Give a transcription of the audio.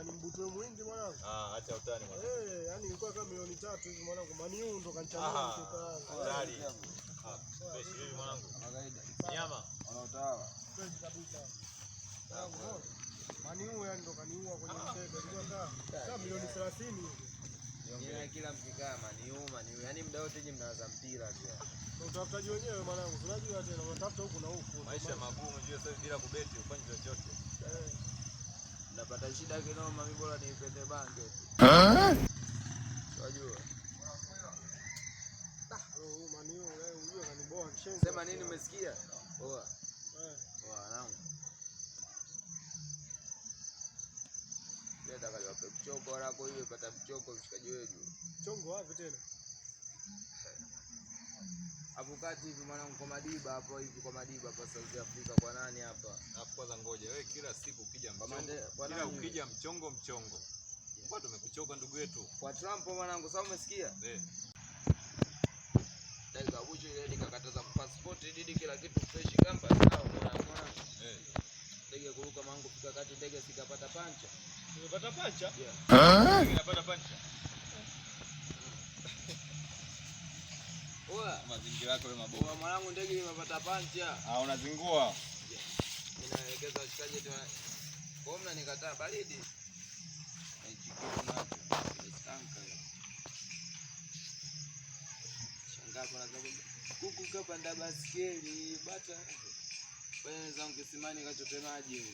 ni mbutwe mwingi mwanangu. Acha utani mwanangu. Yani ilikuwa kama milioni 3 hivi mwanangu. Maniu ndo kanichangia mtoto. Tayari. Fresh hivi mwanangu. Nyama. Wanaotawala. Fresh kabisa. Maniu yani ndo kaniua kwenye mtego. Ilikuwa kama milioni 30 hivi. Yeye kila mkikaa maniu. Yaani muda wote nyinyi mnaanza mpira tu. Utafutaji wenyewe mwanangu. Tunajua tena unatafuta huku na huku. Maisha magumu jua sasa bila kubeti ufanye chochote. Napata shida kinoma, mimi bora niipende bange tu. Unajua? Maniu wewe unajua kaniboa kishenzi. Sema nini umesikia? Poa. Wanangu. Leta kale wape mchoko wako hiyo pata mchoko mshikaji wetu. Chongo wapi tena? Hapo kati hivi mwanangu kwa Madiba hapo hivi kwa Madiba hapa South Africa kwa nani hapa? Hapo kwanza ngoja wewe kila siku ukija mchongo. Kila ukija mchongo. Mbona tumekuchoka ndugu yetu? Kwa Trump mwanangu sasa umesikia? Dakika bucho ile nikakataza passport didi kila kitu fresh kamba sawa mwanangu. Ndege kuruka mangu fika kati ndege sikapata pancha. Umepata pancha? Unapata pancha? Oa, mazingira yako wewe mabovu. Oa mwanangu ndege imepata pancha. Unazingua. Ninaelekeza washikaji tu. Kwa mna nikataa baridi. Aichukua nacho. Nistanka hiyo. Shangaa kuna sababu kuku kapanda baskeli bata. Wewe zangu kisimani kachote maji.